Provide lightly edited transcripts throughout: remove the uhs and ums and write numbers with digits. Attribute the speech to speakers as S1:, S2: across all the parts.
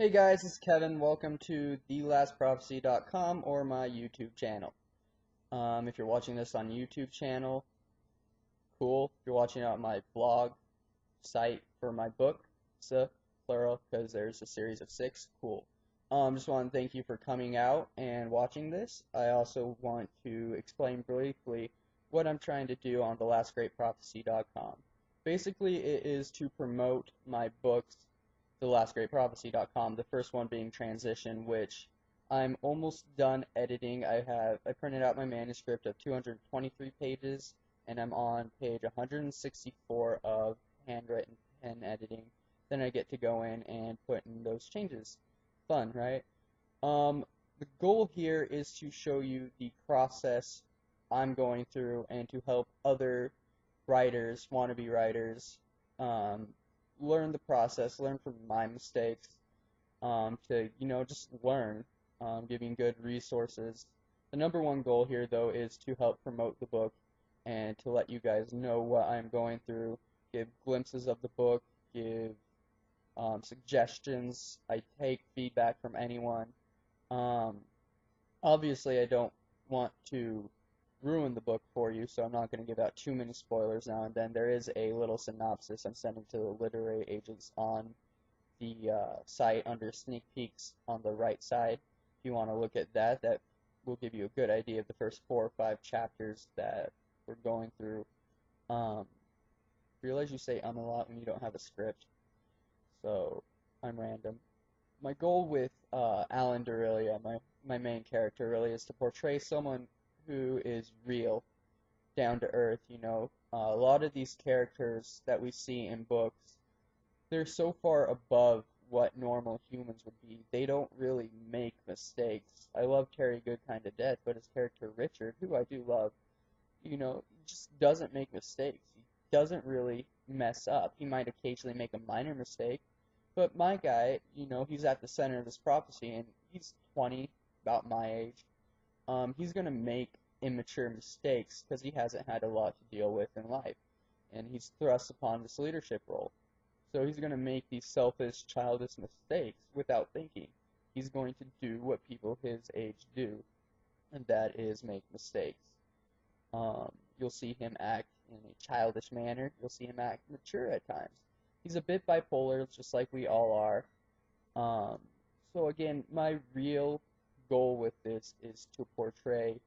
S1: Hey guys, this is Kevin. Welcome to thelastprophecy.com or my YouTube channel. If you're watching this on YouTube channel, cool. If you're watching it on my blog site for my book, it's a plural because there's a series of 6, cool. Just want to thank you for coming out and watching this. I also want to explain briefly what I'm trying to do on thelastgreatprophecy.com. Basically, it is to promote my books thelastgreatprophecy.com, the first one being Transition, which I'm almost done editing. I printed out my manuscript of 223 pages, and I'm on page 164 of handwritten pen editing. Then I get to go in and put in those changes. Fun, right? The goal here is to show you the process I'm going through and to help other writers, wannabe writers, um, learn the process, learn from my mistakes, just learn, giving good resources. The number one goal here, though, is to help promote the book and to let you guys know what I'm going through, give glimpses of the book, give suggestions. I take feedback from anyone. Um, Obviously, I don't want to ruin the book for you, so I'm not going to give out too many spoilers now and then. There is a little synopsis I'm sending to the literary agents on the site under sneak peeks on the right side. If you want to look at that, that will give you a good idea of the first 4 or 5 chapters that we're going through. Um, Realize you say a lot when you don't have a script, so I'm random. My goal with Alan Darillia, my main character, really is to portray someone who is real, down to earth. A lot of these characters that we see in books, they're so far above what normal humans would be. They don't really make mistakes. I love Terry Goodkind to death, but his character Richard, who I do love, just doesn't make mistakes. He doesn't really mess up. He might occasionally make a minor mistake, but my guy, he's at the center of this prophecy, and he's 20, about my age. He's going to make immature mistakes because he hasn't had a lot to deal with in life, and he's thrust upon this leadership role. So he's going to make these selfish, childish mistakes without thinking. He's going to do what people his age do, and that is make mistakes. You'll see him act in a childish manner. You'll see him act mature at times. He's a bit bipolar, just like we all are. Um, so again, my real goal with this is to portray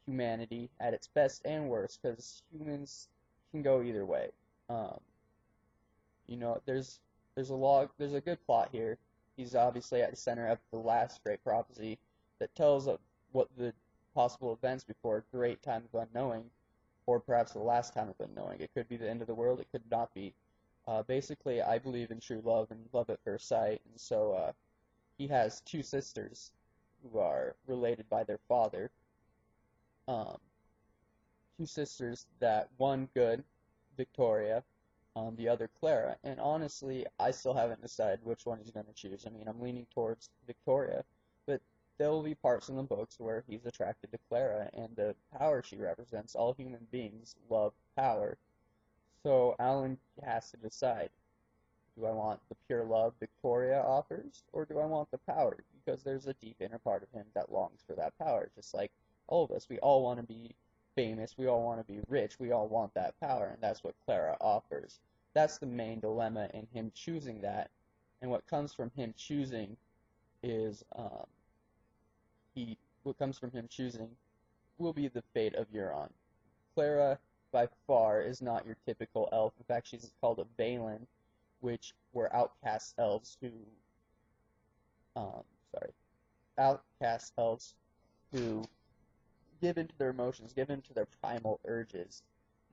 S1: humanity at its best and worst, because humans can go either way. Um, there's a good plot here. He's obviously at the center of the last great prophecy that tells of what the possible events before a great time of unknowing, or perhaps the last time of unknowing. It could be the end of the world. It could not be. Basically, I believe in true love and love at first sight, and so he has 2 sisters who are related by their father. Um, 2 sisters that one good, Victoria, the other Clara, and honestly, I still haven't decided which one he's going to choose. I mean, I'm leaning towards Victoria, but there will be parts in the books where he's attracted to Clara and the power she represents. All human beings love power. So Alan has to decide, do I want the pure love Victoria offers, or do I want the power? Because there's a deep inner part of him that longs for that power, just like all of us. We all want to be famous, we all want to be rich, we all want that power, and that's what Clara offers. That's the main dilemma in him choosing that, and what comes from him choosing is what comes from him choosing will be the fate of Euron. Clara, by far, is not your typical elf. In fact, she's called a Valen, which were outcast elves who, um, sorry, outcast elves who give into their emotions, give into their primal urges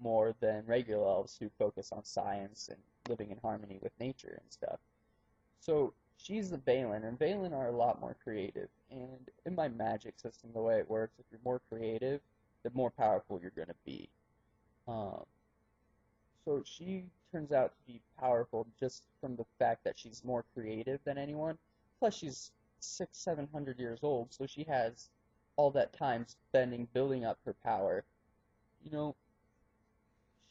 S1: more than regular elves who focus on science and living in harmony with nature and stuff. So she's the Valen, and Valen are a lot more creative. And in my magic system, the way it works, if you're more creative, the more powerful you're going to be. Um, so she turns out to be powerful just from the fact that she's more creative than anyone. Plus, she's 700 years old, so she has all that time spending building up her power. You know,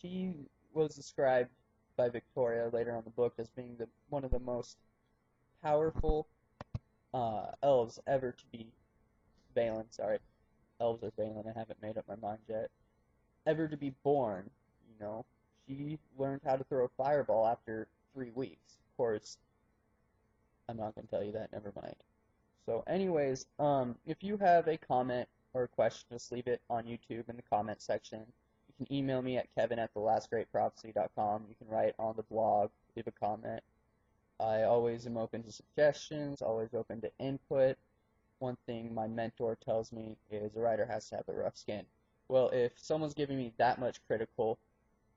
S1: she was described by Victoria later on in the book as being one of the most powerful elves ever to be Valen, sorry, elves are Valen, I haven't made up my mind yet, ever to be born, you know. She learned how to throw a fireball after 3 weeks. Of course, I'm not going to tell you that, never mind. So anyways, if you have a comment or a question, just leave it on YouTube in the comment section. You can email me at kevin@thelastgreatprophecy.com. You can write on the blog, leave a comment. I always am open to suggestions, always open to input. One thing my mentor tells me is a writer has to have a rough skin. Well, if someone's giving me that much critical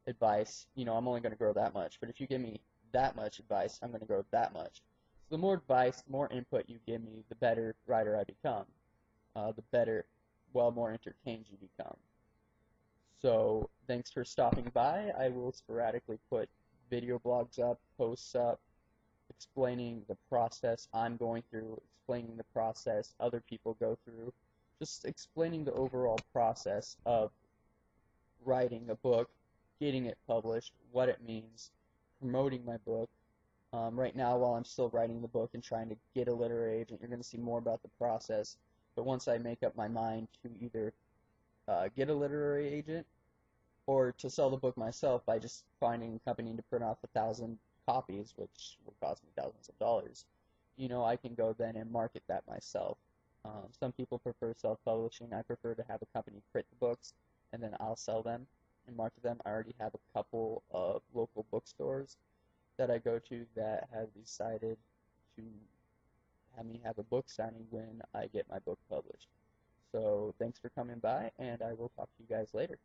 S1: advice, I'm only going to grow that much. But if you give me that much advice, I'm going to grow that much. So the more advice, the more input you give me, the better writer I become. The better, well, more entertained you become. So thanks for stopping by. I will sporadically put video blogs up, posts up, explaining the process I'm going through, explaining the process other people go through, just explaining the overall process of writing a book, getting it published, what it means, promoting my book. Right now, while I'm still writing the book and trying to get a literary agent, you're going to see more about the process. But once I make up my mind to either get a literary agent or to sell the book myself by just finding a company to print off 1,000 copies, which will cost me thousands of dollars, I can go then and market that myself. Some people prefer self-publishing. I prefer to have a company print the books and then I'll sell them and market them. I already have a couple of local bookstores that I go to that have decided to have me have a book signing when I get my book published. So thanks for coming by, and I will talk to you guys later.